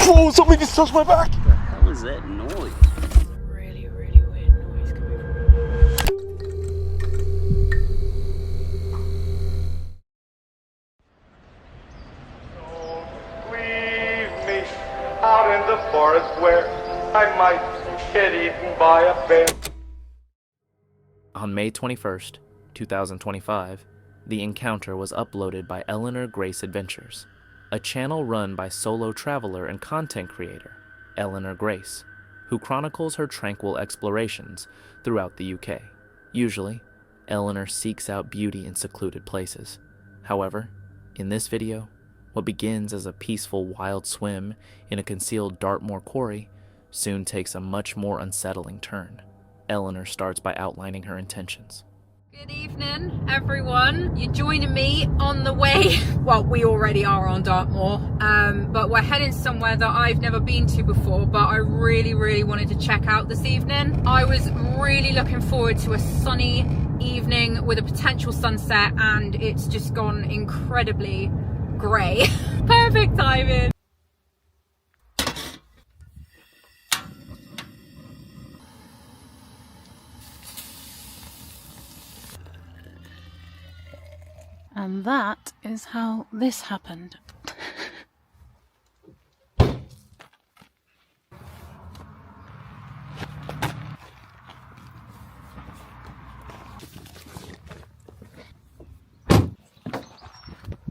Whoa, something just touched my back! What the hell is that noise? It's a really, really weird noise coming Don't leave me out in the forest where I might get eaten by a bear. On May 21st, 2025, The Encounter was uploaded by Eleanor Grace Adventures, a channel run by solo traveler and content creator Eleanor Grace, who chronicles her tranquil explorations throughout the UK. Usually, Eleanor seeks out beauty in secluded places. However, in this video, what begins as a peaceful wild swim in a concealed Dartmoor quarry soon takes a much more unsettling turn. Eleanor starts by outlining her intentions. Good evening, everyone. You're joining me on the way. Well, we already are on Dartmoor, but we're heading somewhere that I've never been to before, but I really, really wanted to check out this evening. I was really looking forward to a sunny evening with a potential sunset, and it's just gone incredibly grey. Perfect timing. And that is how this happened.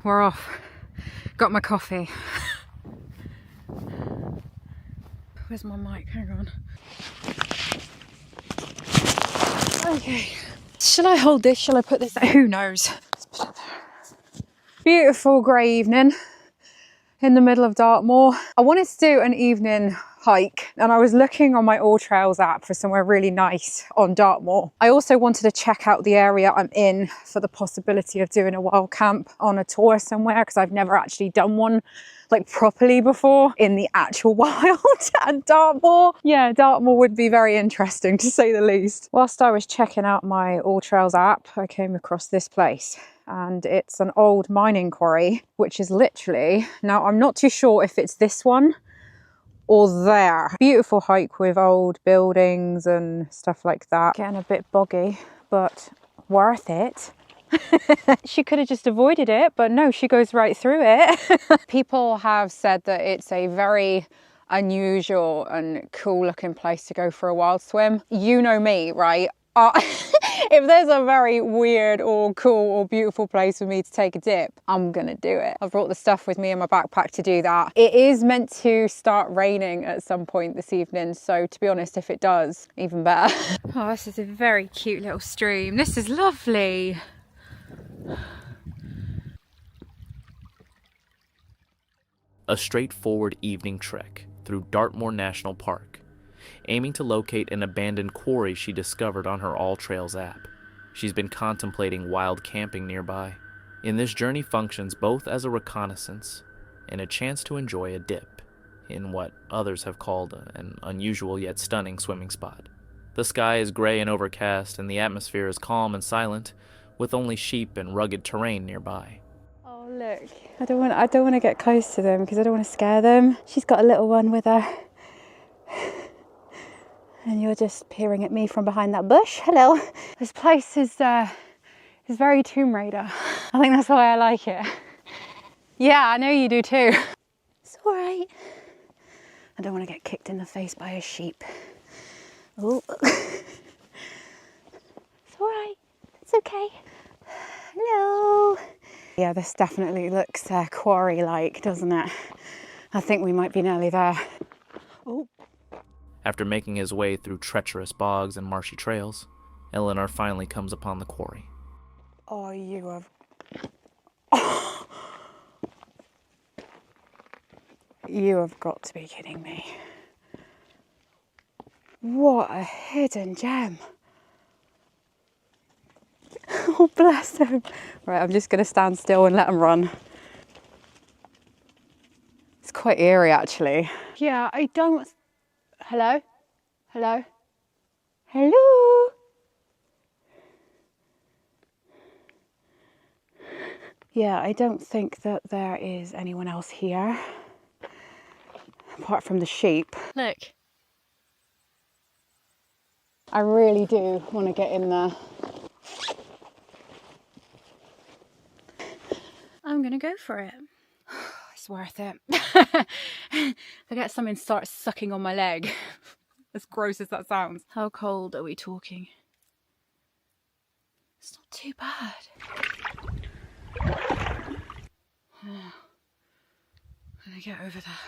We're off. Got my coffee. Where's my mic? Hang on. Okay. Shall I hold this? Shall I put this? Who knows? Let's put it there. Beautiful grey evening in the middle of Dartmoor. I wanted to do an evening hike and I was looking on my All Trails app for somewhere really nice on Dartmoor. I also wanted to check out the area I'm in for the possibility of doing a wild camp on a tour somewhere, because I've never actually done one like properly before in the actual wild. And Dartmoor, yeah, Dartmoor would be very interesting to say the least. Whilst I was checking out my All Trails app, I came across this place. And it's an old mining quarry, which is literally, now I'm not too sure if it's this one or there. Beautiful hike with old buildings and stuff like that. Getting a bit boggy, but worth it. She could have just avoided it, but no, she goes right through it. People have said that it's a very unusual and cool looking place to go for a wild swim. You know me, right? If there's a very weird or cool or beautiful place for me to take a dip, I'm gonna do it. I've brought the stuff with me in my backpack to do that. It is meant to start raining at some point this evening, so to be honest, if it does, even better. Oh, this is a very cute little stream. This is lovely. A straightforward evening trek through Dartmoor National Park, aiming to locate an abandoned quarry she discovered on her All Trails app. She's been contemplating wild camping nearby. In this journey functions both as a reconnaissance and a chance to enjoy a dip in what others have called an unusual yet stunning swimming spot. The sky is gray and overcast, and the atmosphere is calm and silent, with only sheep and rugged terrain nearby. Oh look, I don't want to get close to them because I don't want to scare them. She's got a little one with her. And you're just peering at me from behind that bush. Hello. This place is very Tomb Raider. I think that's why I like it. Yeah, I know you do too. It's all right. I don't want to get kicked in the face by a sheep. Oh. It's all right. It's okay. Hello. Yeah, this definitely looks quarry-like, doesn't it? I think we might be nearly there. Oh. After making his way through treacherous bogs and marshy trails, Eleanor finally comes upon the quarry. Oh, you have... You have got to be kidding me. What a hidden gem. Oh, bless him. Right, I'm just going to stand still and let him run. It's quite eerie, actually. Yeah, I don't... Hello? Hello? Hello? Yeah, I don't think that there is anyone else here. apart from the sheep. Look. I really do want to get in there. I'm gonna go for it. It's worth it. Forget something starts sucking on my leg. As gross as that sounds. How cold are we talking? It's not too bad. I'm gonna get over there.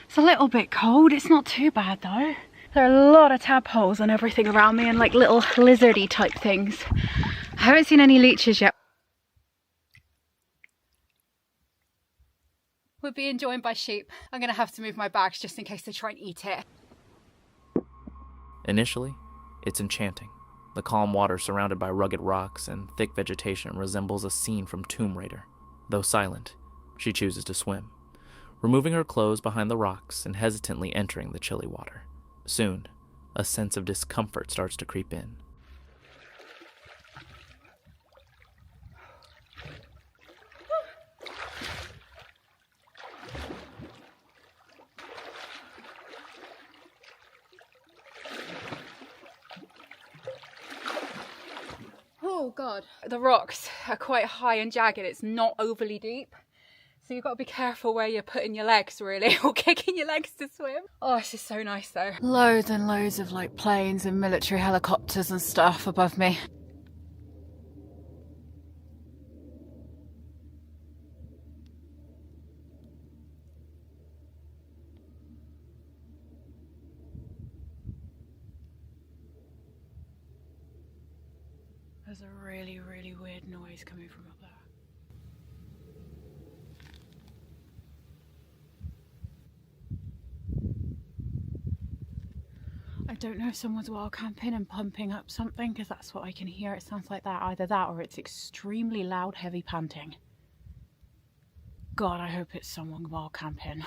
It's a little bit cold. It's not too bad though. There are a lot of tadpoles and everything around me and like little lizardy type things. I haven't seen any leeches yet. We're being joined by sheep. I'm gonna have to move my bags just in case they try and eat it. Initially, it's enchanting. The calm water surrounded by rugged rocks and thick vegetation resembles a scene from Tomb Raider. Though silent, she chooses to swim, removing her clothes behind the rocks and hesitantly entering the chilly water. Soon, a sense of discomfort starts to creep in. Oh God. The rocks are quite high and jagged. It's not overly deep. So you've got to be careful where you're putting your legs really, or kicking your legs to swim. Oh, this is so nice though. Loads and loads of like planes and military helicopters and stuff above me. There's a really, really weird noise coming from up there. I don't know if someone's wild camping and pumping up something, because that's what I can hear. It sounds like that. Either that or it's extremely loud, heavy panting. God, I hope it's someone wild camping.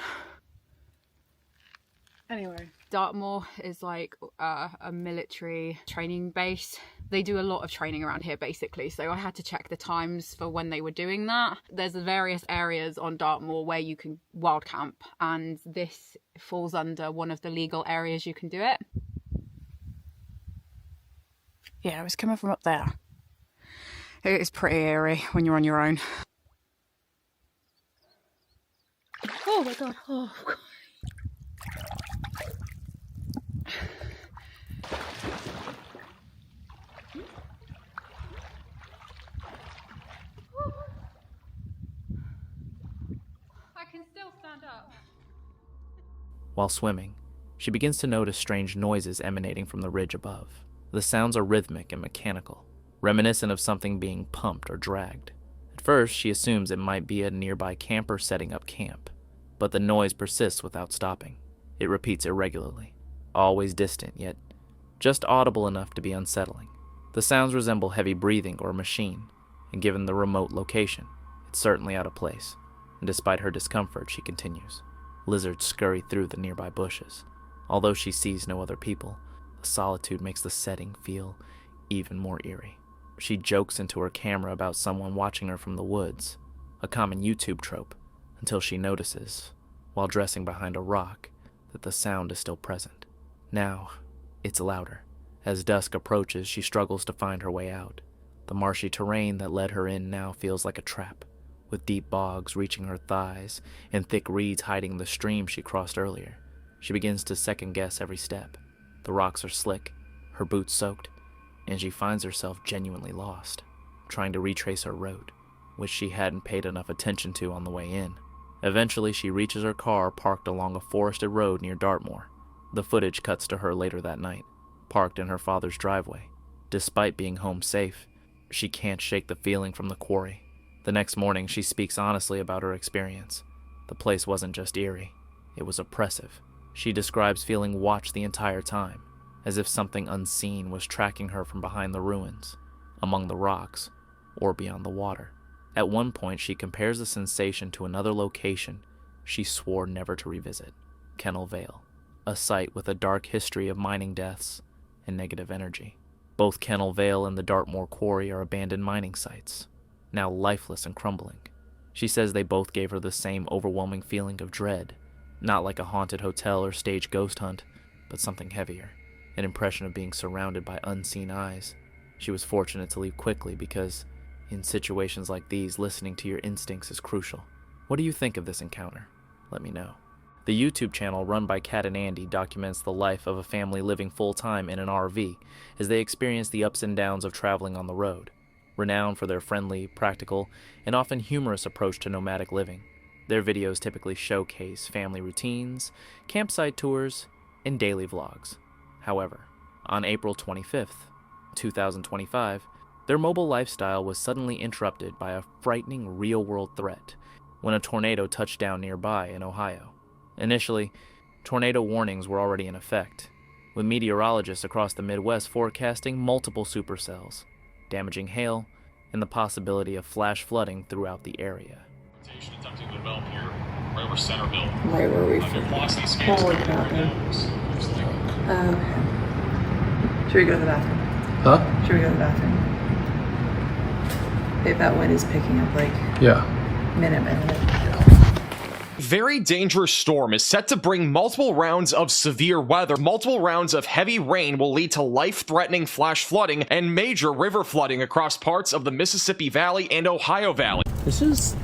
Anyway, Dartmoor is like a military training base. They do a lot of training around here basically, so I had to check the times for when they were doing that. There's various areas on Dartmoor where you can wild camp, and this falls under one of the legal areas you can do it. Yeah, it was coming from up there. It is pretty eerie when you're on your own. Oh my God, oh God. I can still stand up. While swimming, she begins to notice strange noises emanating from the ridge above. The sounds are rhythmic and mechanical, reminiscent of something being pumped or dragged. At first, she assumes it might be a nearby camper setting up camp, but the noise persists without stopping. It repeats irregularly, always distant, yet just audible enough to be unsettling. The sounds resemble heavy breathing or a machine, and given the remote location, it's certainly out of place. And despite her discomfort, she continues. Lizards scurry through the nearby bushes. Although she sees no other people, the solitude makes the setting feel even more eerie. She jokes into her camera about someone watching her from the woods, a common YouTube trope, until she notices, while dressing behind a rock, that the sound is still present. Now, it's louder. As dusk approaches, she struggles to find her way out. The marshy terrain that led her in now feels like a trap, with deep bogs reaching her thighs and thick reeds hiding the stream she crossed earlier. She begins to second-guess every step. The rocks are slick, her boots soaked, and she finds herself genuinely lost, trying to retrace her road, which she hadn't paid enough attention to on the way in. Eventually, she reaches her car parked along a forested road near Dartmoor. The footage cuts to her later that night, parked in her father's driveway. Despite being home safe, she can't shake the feeling from the quarry. The next morning, she speaks honestly about her experience. The place wasn't just eerie, it was oppressive. She describes feeling watched the entire time, as if something unseen was tracking her from behind the ruins, among the rocks, or beyond the water. At one point, she compares the sensation to another location she swore never to revisit, Kennel Vale, a site with a dark history of mining deaths and negative energy. Both Kennel Vale and the Dartmoor quarry are abandoned mining sites, now lifeless and crumbling. She says they both gave her the same overwhelming feeling of dread, not like a haunted hotel or stage ghost hunt, but something heavier, an impression of being surrounded by unseen eyes. She was fortunate to leave quickly because, in situations like these, listening to your instincts is crucial. What do you think of this encounter? Let me know. The YouTube channel run by Kat and Andy documents the life of a family living full-time in an RV as they experience the ups and downs of traveling on the road. Renowned for their friendly, practical, and often humorous approach to nomadic living, their videos typically showcase family routines, campsite tours, and daily vlogs. However, on April 25th, 2025, their mobile lifestyle was suddenly interrupted by a frightening real-world threat when a tornado touched down nearby in Ohio. Initially, tornado warnings were already in effect, with meteorologists across the Midwest forecasting multiple supercells, damaging hail, and the possibility of flash flooding throughout the area. Attempting to develop here, right over Centerville. Right where we Velocity scans Holy coming crap, right man. now. Looks like Should we go to the bathroom? Huh? Should we go to the bathroom? Babe, that wind is picking up like Yeah. minute. Very dangerous storm is set to bring multiple rounds of severe weather. Multiple rounds of heavy rain will lead to life-threatening flash flooding and major river flooding across parts of the Mississippi Valley and Ohio Valley. This is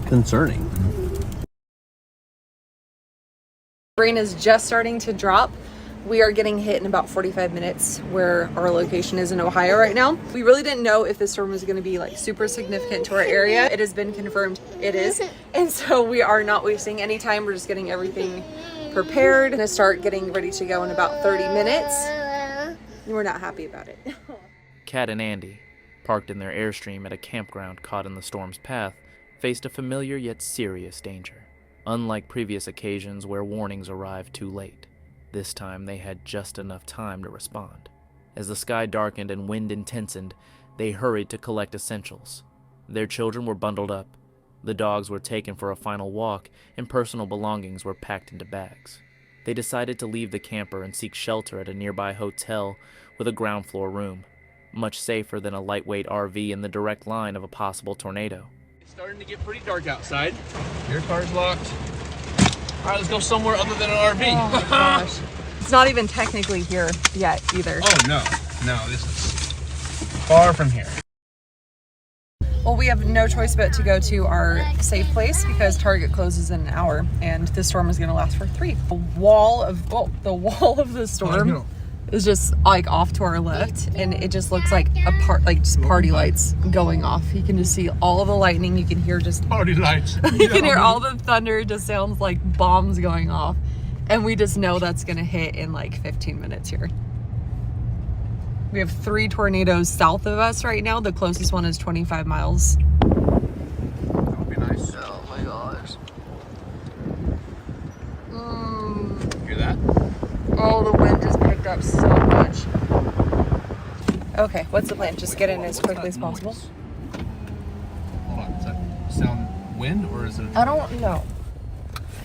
concerning. Rain is just starting to drop. We are getting hit in about 45 minutes where our location is in Ohio right now. We really didn't know if this storm was going to be like super significant to our area. It has been confirmed it is. And so we are not wasting any time. We're just getting everything prepared. Gonna start getting ready to go in about 30 minutes. And we're not happy about it. Kat and Andy, parked in their Airstream at a campground caught in the storm's path, faced a familiar yet serious danger. Unlike previous occasions where warnings arrived too late, this time they had just enough time to respond. As the sky darkened and wind intensified, they hurried to collect essentials. Their children were bundled up, the dogs were taken for a final walk, and personal belongings were packed into bags. They decided to leave the camper and seek shelter at a nearby hotel with a ground floor room, much safer than a lightweight RV in the direct line of a possible tornado. it's starting to get pretty dark outside. Your car's locked. All right, let's go somewhere other than an RV. Oh my gosh. It's not even technically here yet either. Oh no, this is far from here. Well, we have no choice but to go to our safe place because Target closes in an hour and this storm is going to last for 3. The wall of the storm is just like off to our left and it just looks like just party lights going off. You can just see all the lightning. You can hear just Party lights. you can hear all the thunder. It just sounds like bombs going off. And we just know that's going to hit in like 15 minutes here. We have 3 tornadoes south of us right now. The closest one is 25 miles. That would be nice. Oh my gosh. Hear that? Oh, the wind just picked up so much. Okay, what's the plan? Just get in as quickly as possible? Hold on, is that sound wind or is it? I don't know.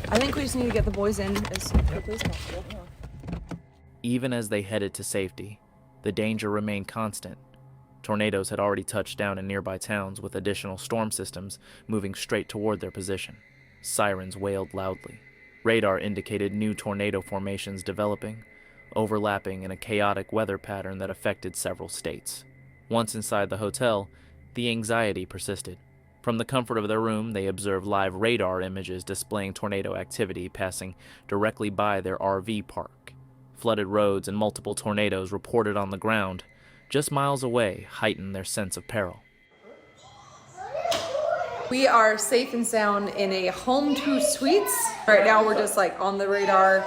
I think we just need to get the boys in as quickly as possible. Even as they headed to safety, the danger remained constant. Tornadoes had already touched down in nearby towns with additional storm systems moving straight toward their position. Sirens wailed loudly. Radar indicated new tornado formations developing, overlapping in a chaotic weather pattern that affected several states. Once inside the hotel, the anxiety persisted. From the comfort of their room, they observed live radar images displaying tornado activity passing directly by their RV park. Flooded roads and multiple tornadoes reported on the ground just miles away heightened their sense of peril. We are safe and sound in a home 2 suites. Right now we're just like on the radar,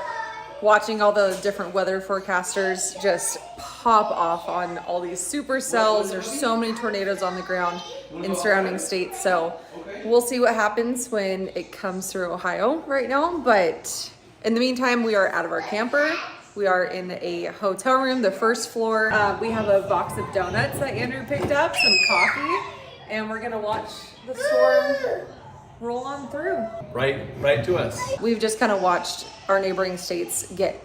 watching all the different weather forecasters just pop off on all these supercells. There's so many tornadoes on the ground in surrounding states. So we'll see what happens when it comes through Ohio right now. But in the meantime, we are out of our camper. We are in a hotel room, the first floor. We have a box of donuts that Andrew picked up, some coffee, and we're gonna watch the storm roll on through. Right to us. We've just kind of watched our neighboring states get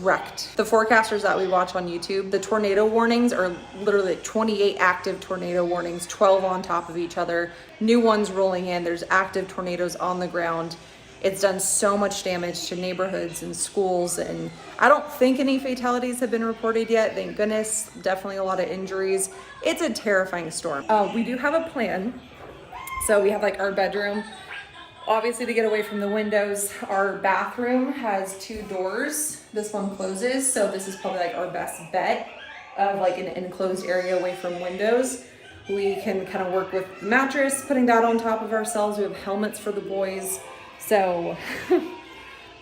wrecked. The forecasters that we watch on YouTube, the tornado warnings are literally 28 active tornado warnings, 12 on top of each other, new ones rolling in. There's active tornadoes on the ground. It's done so much damage to neighborhoods and schools, and I don't think any fatalities have been reported yet, thank goodness. Definitely a lot of injuries. It's a terrifying storm. We do have a plan. So we have like our bedroom, obviously to get away from the windows. Our bathroom has 2 doors. This one closes, so this is probably like our best bet of like an enclosed area away from windows. We can kind of work with the mattress, putting that on top of ourselves. We have helmets for the boys. So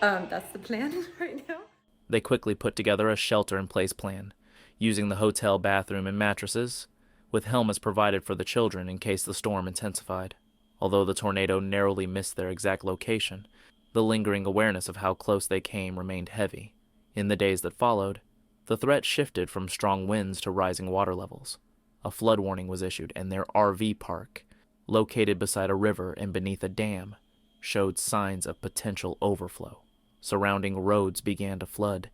that's the plan right now. They quickly put together a shelter-in-place plan, using the hotel bathroom and mattresses, with helmets provided for the children in case the storm intensified. Although the tornado narrowly missed their exact location, the lingering awareness of how close they came remained heavy. In the days that followed, the threat shifted from strong winds to rising water levels. A flood warning was issued, and their RV park, located beside a river and beneath a dam, showed signs of potential overflow. Surrounding roads began to flood,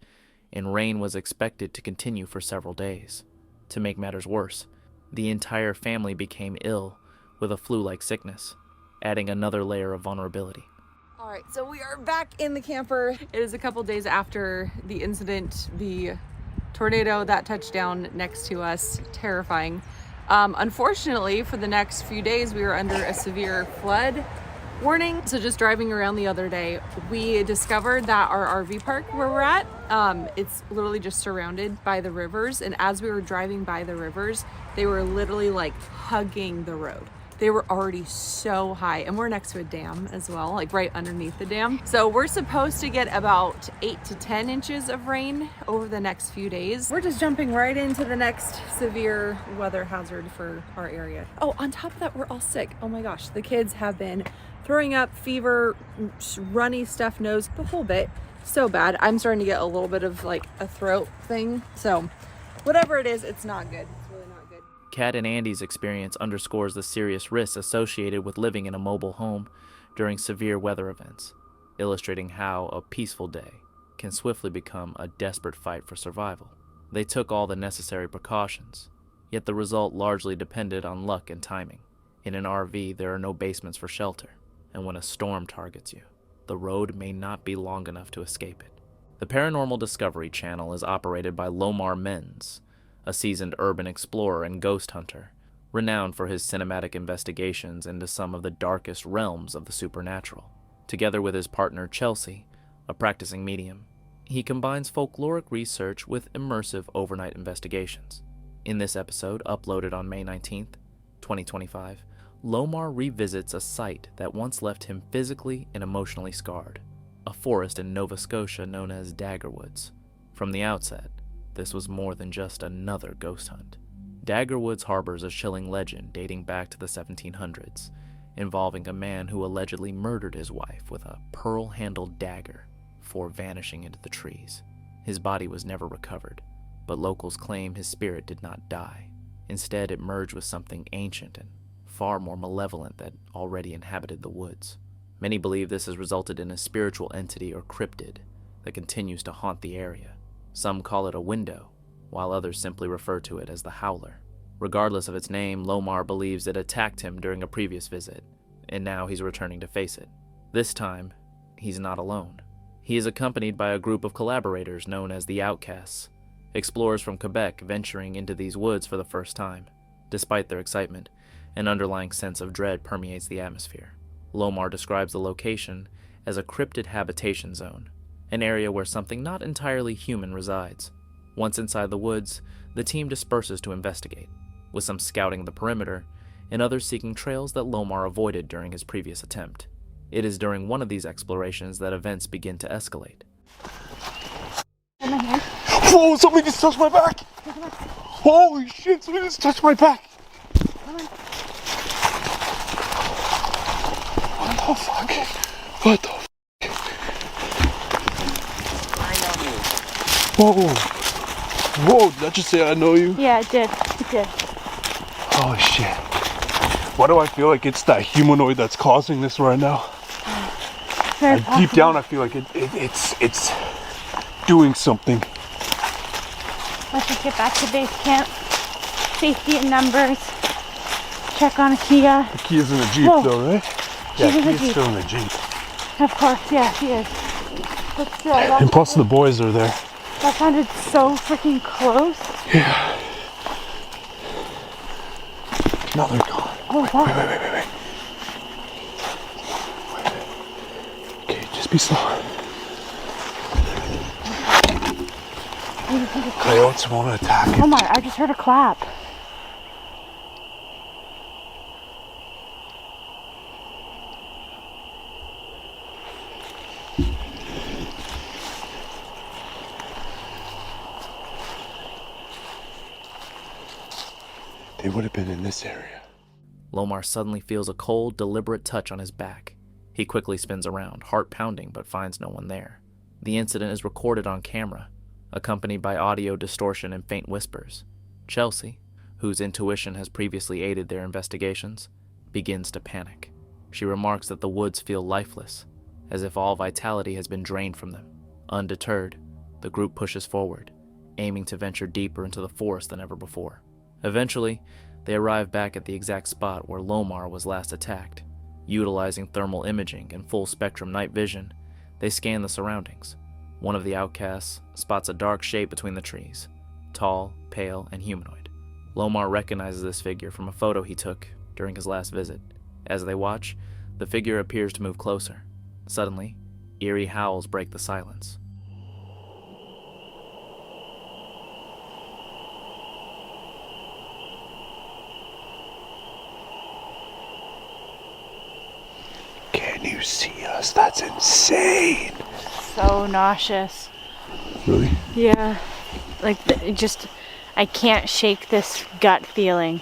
and rain was expected to continue for several days. To make matters worse, the entire family became ill with a flu-like sickness, adding another layer of vulnerability. All right, so we are back in the camper. It is a couple days after the incident, the tornado that touched down next to us, terrifying. Unfortunately, for the next few days, we were under a severe flood warning. So just driving around the other day, we discovered that our RV park where we're at, it's literally just surrounded by the rivers. And as we were driving by the rivers, they were literally like hugging the road. They were already so high, and we're next to a dam as well, like right underneath the dam. So we're supposed to get about 8 to 10 inches of rain over the next few days. We're just jumping right into the next severe weather hazard for our area. Oh, on top of that, we're all sick. Oh my gosh, the kids have been throwing up, fever, runny stuffed nose, the whole bit. So bad. I'm starting to get a little bit of like a throat thing. So whatever it is, it's not good. It's really not good. Kat and Andy's experience underscores the serious risks associated with living in a mobile home during severe weather events, illustrating how a peaceful day can swiftly become a desperate fight for survival. They took all the necessary precautions, yet the result largely depended on luck and timing. In an RV, there are no basements for shelter, and when a storm targets you, the road may not be long enough to escape it. The Paranormal Discovery Channel is operated by Lomar Menz, a seasoned urban explorer and ghost hunter, renowned for his cinematic investigations into some of the darkest realms of the supernatural. Together with his partner Chelsea, a practicing medium, he combines folkloric research with immersive overnight investigations. In this episode, uploaded on May 19th, 2025, Lomar revisits a site that once left him physically and emotionally scarred, a forest in Nova Scotia known as Daggerwoods. From the outset, this was more than just another ghost hunt. Daggerwoods harbors a chilling legend dating back to the 1700s, involving a man who allegedly murdered his wife with a pearl-handled dagger before vanishing into the trees. His body was never recovered, but locals claim his spirit did not die. Instead, it merged with something ancient and far more malevolent that already inhabited the woods. Many believe this has resulted in a spiritual entity or cryptid that continues to haunt the area. Some call it a window, while others simply refer to it as the Howler. Regardless of its name, Lomar believes it attacked him during a previous visit, and now he's returning to face it. This time, he's not alone. He is accompanied by a group of collaborators known as the Outcasts, explorers from Quebec venturing into these woods for the first time. Despite their excitement, an underlying sense of dread permeates the atmosphere. Lomar describes the location as a cryptid habitation zone, an area where something not entirely human resides. Once inside the woods, the team disperses to investigate, with some scouting the perimeter and others seeking trails that Lomar avoided during his previous attempt. It is during one of these explorations that events begin to escalate. Whoa, somebody just touched my back! Holy shit, somebody just touched my back! What the fuck? What the fuck? I know you. Whoa. Whoa, did that just say I know you? Yeah, it did. It did. Oh shit. Why do I feel like it's that humanoid that's causing this right now? Very Deep down I feel like it's doing something. Let's just get back to base camp. Safety in numbers. Check on Akia. Akia's in the Jeep though, right? Yeah, She's in the Akia's Jeep. still in the Jeep. Of course, yeah, she is. But still, And plus the boys are there. that sounded so freaking close. Yeah. Now they're gone. What was that? Wait. Okay, just be slow. Coyotes won't attack. Oh my, I just heard a clap. They would have been in this area. Lomar suddenly feels a cold, deliberate touch on his back. He quickly spins around, heart pounding, but finds no one there. The incident is recorded on camera, accompanied by audio distortion and faint whispers. Chelsea, whose intuition has previously aided their investigations, begins to panic. She remarks that the woods feel lifeless, as if all vitality has been drained from them. Undeterred, the group pushes forward, aiming to venture deeper into the forest than ever before. Eventually, they arrive back at the exact spot where Lomar was last attacked. Utilizing thermal imaging and full-spectrum night vision, they scan the surroundings. One of the outcasts spots a dark shape between the trees, tall, pale, and humanoid. Lomar recognizes this figure from a photo he took during his last visit. As they watch, the figure appears to move closer. Suddenly, eerie howls break the silence. Can you see us? That's insane. So nauseous. Really? Yeah. Like, I can't shake this gut feeling.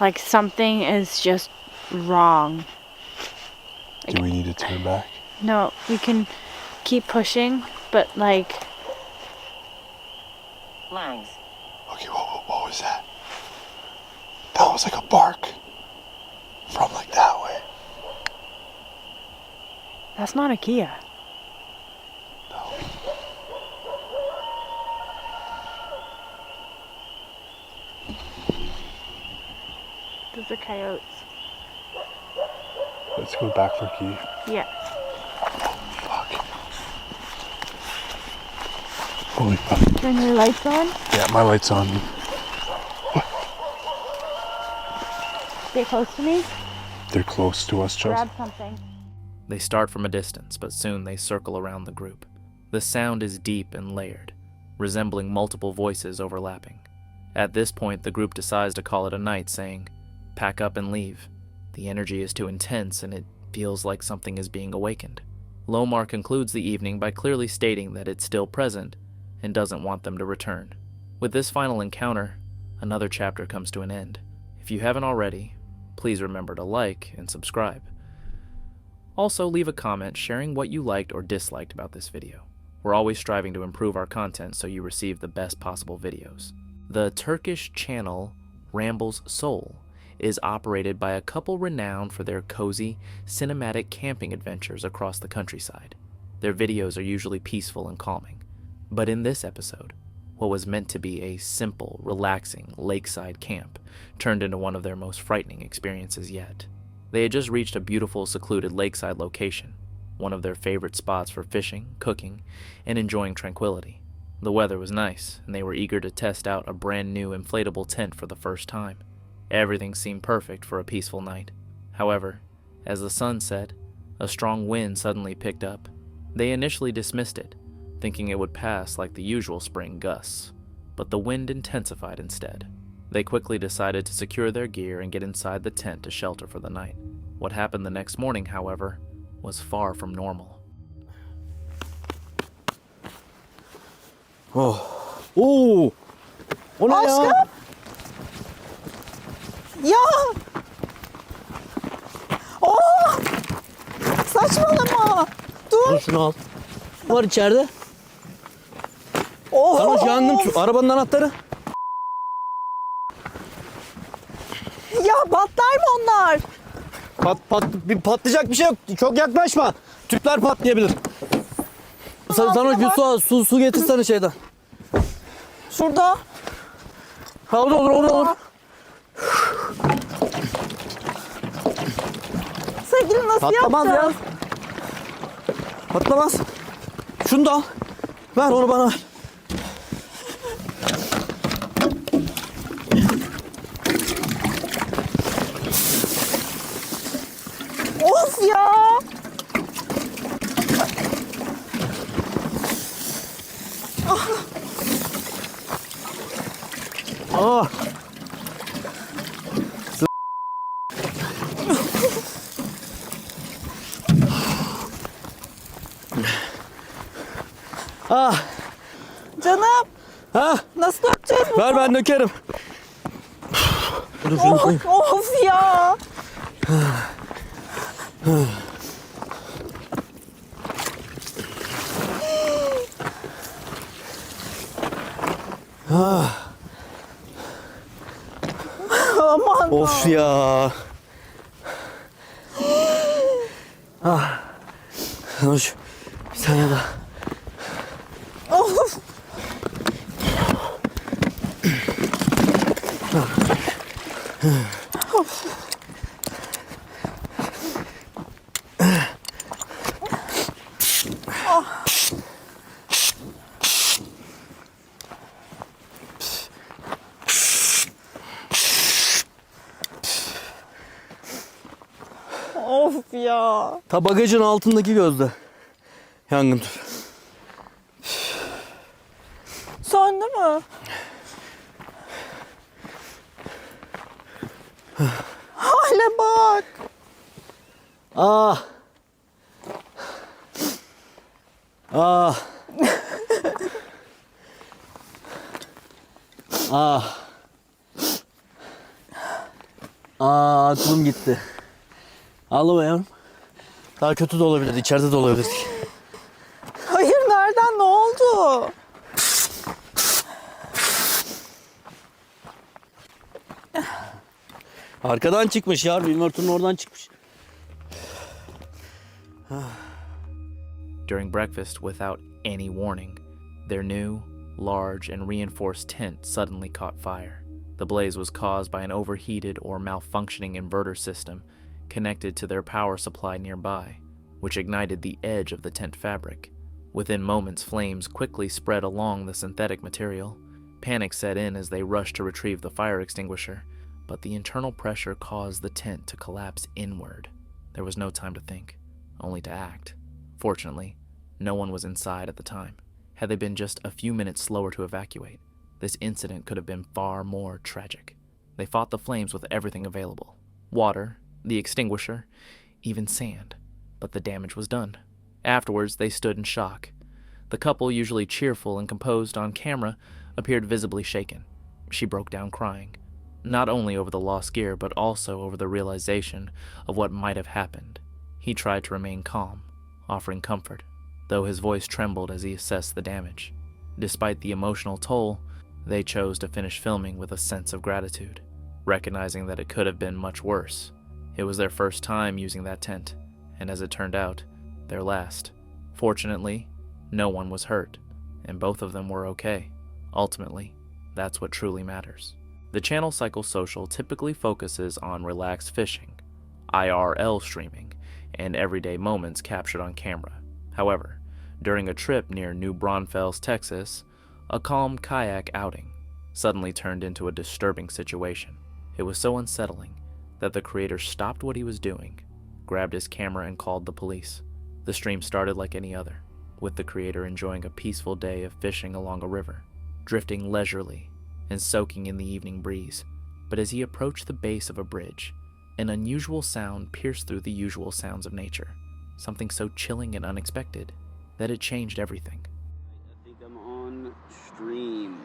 Like something is just wrong. Do we need to turn back? No, we can keep pushing, but like... Lungs. Okay, what was that? That was like a bark. From like that way. That's not a Kia. No. Those are coyotes. Let's go back for Key. Yeah. Fuck. Holy fuck. Turn your lights on. Yeah, my light's on. Stay close to me. They're close to us, Chelsea. Grab something. They start from a distance, but soon they circle around the group. The sound is deep and layered, resembling multiple voices overlapping. At this point, the group decides to call it a night, saying, "Pack up and leave. The energy is too intense and it feels like something is being awakened." Lomar concludes the evening by clearly stating that it's still present and doesn't want them to return. With this final encounter, another chapter comes to an end. If you haven't already, please remember to like and subscribe. Also, leave a comment sharing what you liked or disliked about this video. We're always striving to improve our content so you receive the best possible videos. The Turkish channel Ramble's Soul is operated by a couple renowned for their cozy, cinematic camping adventures across the countryside. Their videos are usually peaceful and calming. But in this episode, what was meant to be a simple, relaxing lakeside camp turned into one of their most frightening experiences yet. They had just reached a beautiful, secluded lakeside location, one of their favorite spots for fishing, cooking, and enjoying tranquility. The weather was nice, and they were eager to test out a brand new inflatable tent for the first time. Everything seemed perfect for a peaceful night. However, as the sun set, a strong wind suddenly picked up. They initially dismissed it, thinking it would pass like the usual spring gusts, but the wind intensified instead. They quickly decided to secure their gear and get inside the tent to shelter for the night. What happened the next morning, however, was far from normal. 오! Aşkım? Ya! Oh! Saçmalama! Dur! Al şunu al. Ne var içeride? Oh! Sarhoş yandım şu arabanın anahtarı. Ya patlar mı onlar? Patlayacak bir şey yok. Çok yaklaşma. Tüpler patlayabilir. Sana bir su getirsene şeyden. Şurada. Ha orada olur. Sevgilim nasıl Patlamaz ya. yapacağız? Patlamaz. Şunu da al. Ver onu bana. Of ya. Aa. Ah. Canım. Ha? Nasıl yapacağız bunu? Ver ben dökerim. Dur şunu koyayım. Of ya. Aman. Of ya. Ah. Hoş. Bir tane daha. Of. Of ya. Ta bagajın altındaki gözde. Yangın tüpü. Söndü mü? Hale bak. Ah. Ah. Ah. Aa, aklım gitti. Ağlamayalım. Daha kötü de olabilirdi, içeride de olabilirdik. Hayır, nereden, ne oldu? Arkadan çıkmış ya, Wilmerton'un oradan çıkmış. During breakfast, without any warning, their new, large, and reinforced tent suddenly caught fire. The blaze was caused by an overheated or malfunctioning inverter system connected to their power supply nearby, which ignited the edge of the tent fabric. Within moments, flames quickly spread along the synthetic material. Panic set in as they rushed to retrieve the fire extinguisher, but the internal pressure caused the tent to collapse inward. There was no time to think, only to act. Fortunately, no one was inside at the time. Had they been just a few minutes slower to evacuate, this incident could have been far more tragic. They fought the flames with everything available: water, the extinguisher, even sand. But the damage was done. Afterwards, they stood in shock. The couple, usually cheerful and composed on camera, appeared visibly shaken. She broke down crying, not only over the lost gear, but also over the realization of what might have happened. He tried to remain calm, offering comfort, though his voice trembled as he assessed the damage. Despite the emotional toll, they chose to finish filming with a sense of gratitude, recognizing that it could have been much worse. It was their first time using that tent, and as it turned out, their last. Fortunately, no one was hurt, and both of them were okay. Ultimately, that's what truly matters. The channel Psychosocial typically focuses on relaxed fishing, IRL streaming, and everyday moments captured on camera. However, during a trip near New Braunfels, Texas, a calm kayak outing suddenly turned into a disturbing situation. It was so unsettling that the creator stopped what he was doing, grabbed his camera, and called the police. The stream started like any other, with the creator enjoying a peaceful day of fishing along a river, drifting leisurely and soaking in the evening breeze. But as he approached the base of a bridge, an unusual sound pierced through the usual sounds of nature, something so chilling and unexpected that it changed everything. I think I'm on stream.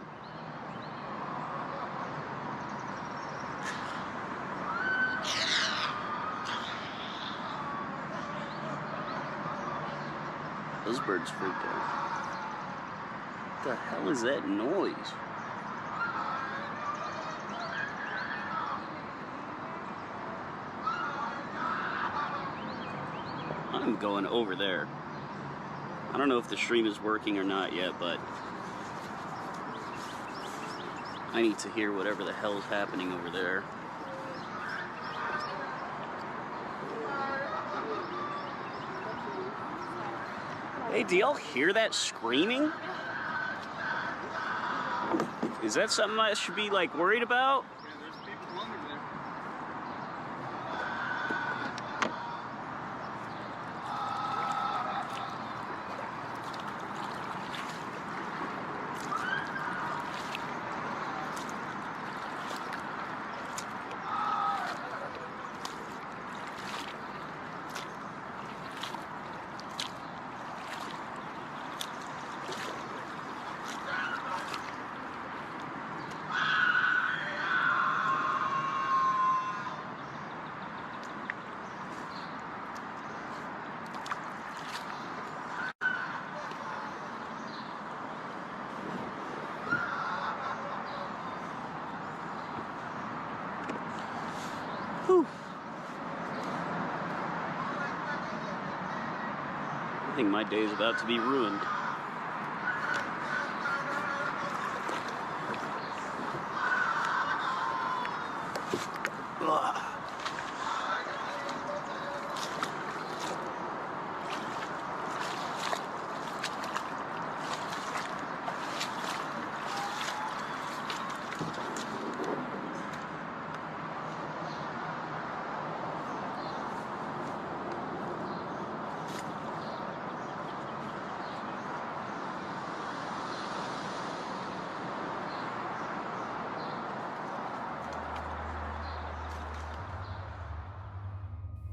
Those birds freaked out. What the hell is that noise? I'm going over there. I don't know if the stream is working or not yet, but I need to hear whatever the hell is happening over there. Hey, do y'all hear that screaming? Is that something I should be, like, worried about? Whew. I think my day is about to be ruined. Ugh.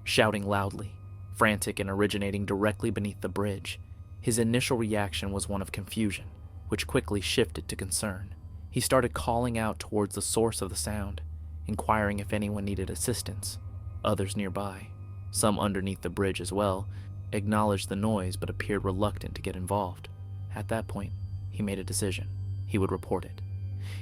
Shouting loudly, frantic and originating directly beneath the bridge, his initial reaction was one of confusion, which quickly shifted to concern. He started calling out towards the source of the sound, inquiring if anyone needed assistance. Others nearby, some underneath the bridge as well, acknowledged the noise but appeared reluctant to get involved. At that point, he made a decision. He would report it.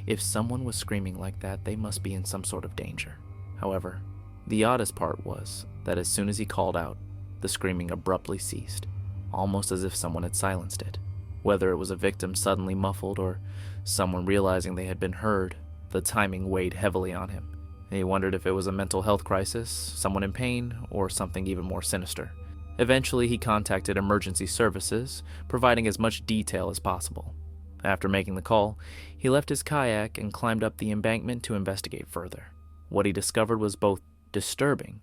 If someone was screaming like that, they must be in some sort of danger. However, the oddest part was that as soon as he called out, the screaming abruptly ceased, almost as if someone had silenced it. Whether it was a victim suddenly muffled or someone realizing they had been heard, the timing weighed heavily on him. He wondered if it was a mental health crisis, someone in pain, or something even more sinister. Eventually, he contacted emergency services, providing as much detail as possible. After making the call, he left his kayak and climbed up the embankment to investigate further. What he discovered was both disturbing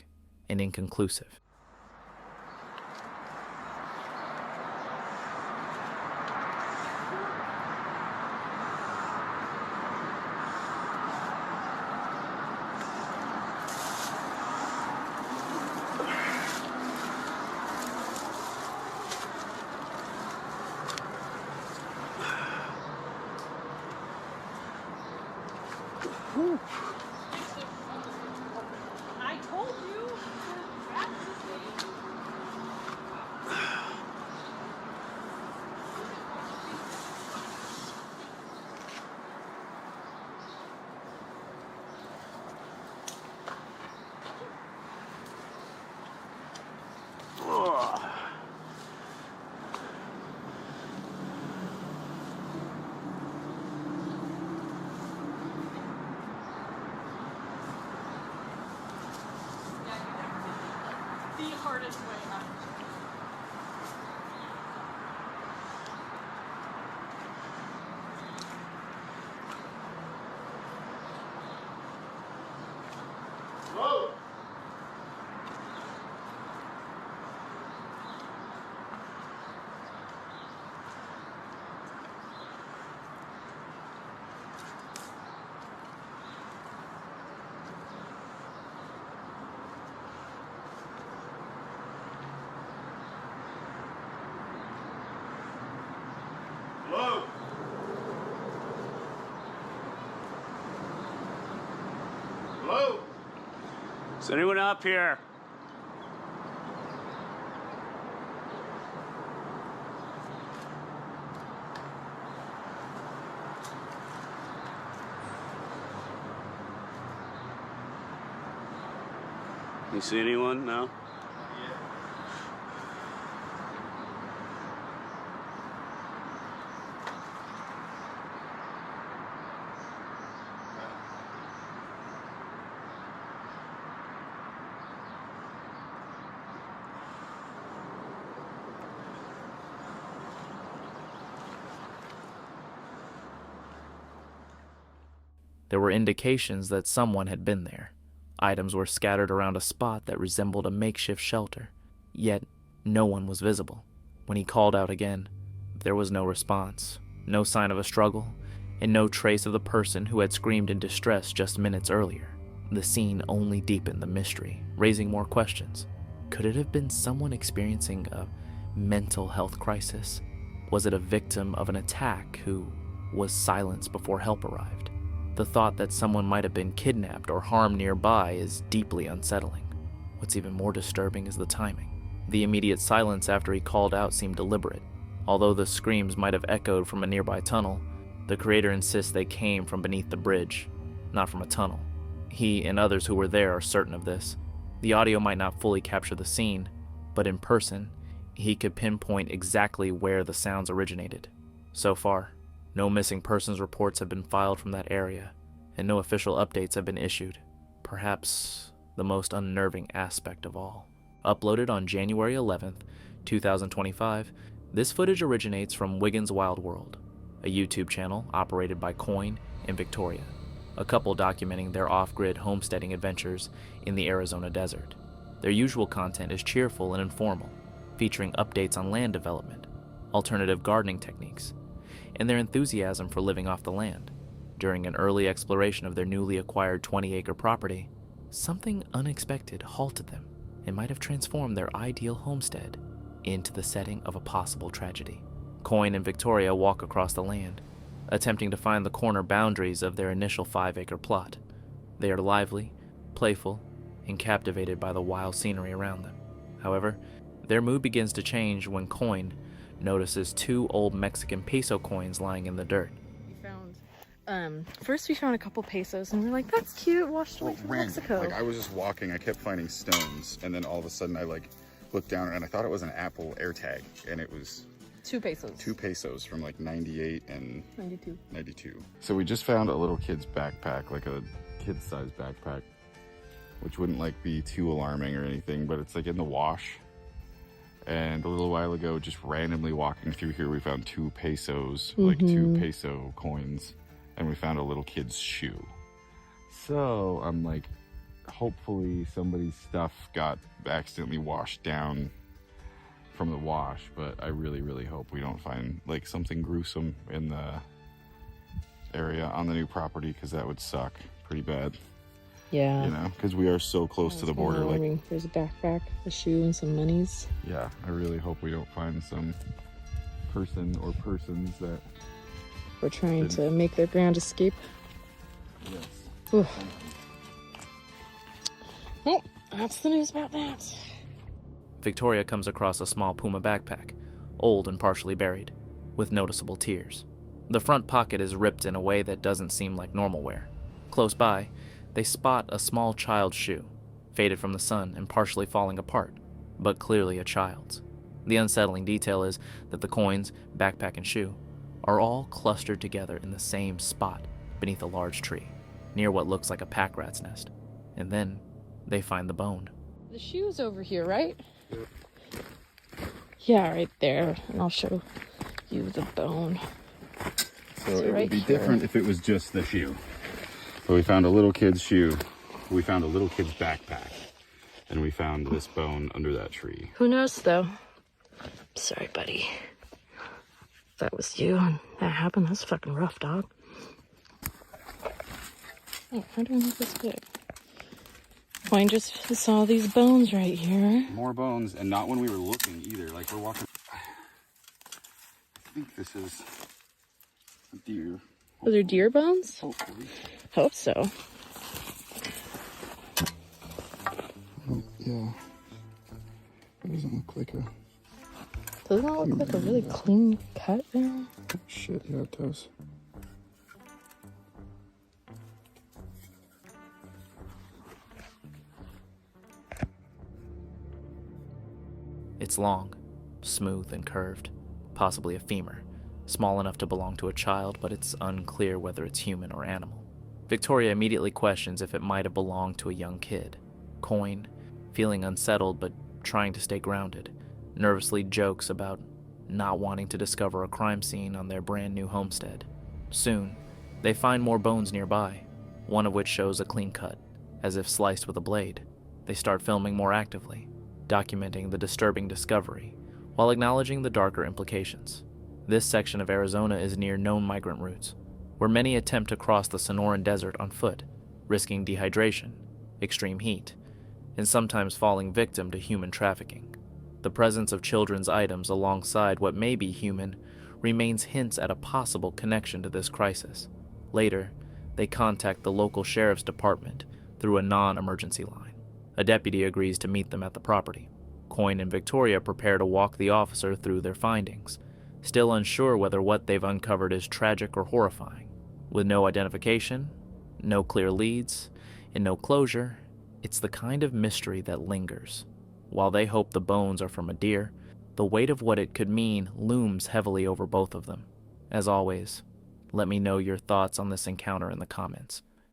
and inconclusive. I told you. The hardest way up. Whoa! Hello? Hello? Is anyone up here? You see anyone? No? There were indications that someone had been there. Items were scattered around a spot that resembled a makeshift shelter, yet no one was visible. When he called out again, there was no response, no sign of a struggle, and no trace of the person who had screamed in distress just minutes earlier. The scene only deepened the mystery, raising more questions. Could it have been someone experiencing a mental health crisis? Was it a victim of an attack who was silenced before help arrived? The thought that someone might have been kidnapped or harmed nearby is deeply unsettling. What's even more disturbing is the timing. The immediate silence after he called out seemed deliberate. Although the screams might have echoed from a nearby tunnel, the creator insists they came from beneath the bridge, not from a tunnel. He and others who were there are certain of this. The audio might not fully capture the scene, but in person, he could pinpoint exactly where the sounds originated. So far, no missing persons reports have been filed from that area, and no official updates have been issued. Perhaps the most unnerving aspect of all. Uploaded on January 11th, 2025, this footage originates from Wiggins Wild World, a YouTube channel operated by Coin and Victoria, a couple documenting their off-grid homesteading adventures in the Arizona desert. Their usual content is cheerful and informal, featuring updates on land development, alternative gardening techniques, and their enthusiasm for living off the land. During an early exploration of their newly acquired 20-acre property, something unexpected halted them and might have transformed their ideal homestead into the setting of a possible tragedy. Coin and Victoria walk across the land, attempting to find the corner boundaries of their initial 5-acre plot. They are lively, playful, and captivated by the wild scenery around them. However, their mood begins to change when Coin notices 2 old Mexican peso coins lying in the dirt. First we found a couple pesos and we're like, that's cute, washed away from Mexico. Like, I was just walking, I kept finding stones, and then all of a sudden I looked down and I thought it was an Apple AirTag, and it was 2 pesos. 2 pesos from like 98 and 92. So we just found a little kid's backpack, like a kid's sized backpack, which wouldn't like be too alarming or anything, but it's like in the wash. And a little while ago, just randomly walking through here, we found 2 pesos, like 2 peso coins, and we found a little kid's shoe. So I'm like, hopefully somebody's stuff got accidentally washed down from the wash, but I really, really hope we don't find like something gruesome in the area on the new property, because that would suck pretty bad. Yeah. You know, because we are so close to the border. Like, there's a backpack, a shoe, and some monies. yeah, I really hope we don't find some person or persons that We're trying to make their grand escape. Yes. Oof. Well, that's the news about that. Victoria comes across a small Puma backpack, old and partially buried, with noticeable tears. The front pocket is ripped in a way that doesn't seem like normal wear. Close by, they spot a small child's shoe, faded from the sun and partially falling apart, but clearly a child's. The unsettling detail is that the coins, backpack, and shoe are all clustered together in the same spot beneath a large tree, near what looks like a pack rat's nest. And then they find the bone. The shoe's over here, right? Yeah, right there. And I'll show you the bone. So it would be different if it was just the shoe. So we found a little kid's shoe, we found a little kid's backpack, and we found this bone under that tree. Who knows, though? Sorry, buddy. If that was you and that happened, that's fucking rough, dog. Oh, how do I make this big? I just saw these bones right here. More bones, and not when we were looking either. Like, we're walking. I think this is a deer. Those are deer bones? Hopefully. Hope so. Oh, yeah. That doesn't look like a... Doesn't that look like a really clean cut there? Shit, yeah, it does. It's long, smooth, and curved, possibly a femur, small enough to belong to a child, but it's unclear whether it's human or animal. Victoria immediately questions if it might have belonged to a young kid. Coin, feeling unsettled but trying to stay grounded, nervously jokes about not wanting to discover a crime scene on their brand new homestead. Soon, they find more bones nearby, one of which shows a clean cut, as if sliced with a blade. They start filming more actively, documenting the disturbing discovery, while acknowledging the darker implications. This section of Arizona is near known migrant routes, where many attempt to cross the Sonoran Desert on foot, risking dehydration, extreme heat, and sometimes falling victim to human trafficking. The presence of children's items alongside what may be human remains hints at a possible connection to this crisis. Later, they contact the local sheriff's department through a non-emergency line. A deputy agrees to meet them at the property. Coyne and Victoria prepare to walk the officer through their findings, still unsure whether what they've uncovered is tragic or horrifying. With no identification, no clear leads, and no closure, it's the kind of mystery that lingers. While they hope the bones are from a deer, the weight of what it could mean looms heavily over both of them. As always, let me know your thoughts on this encounter in the comments.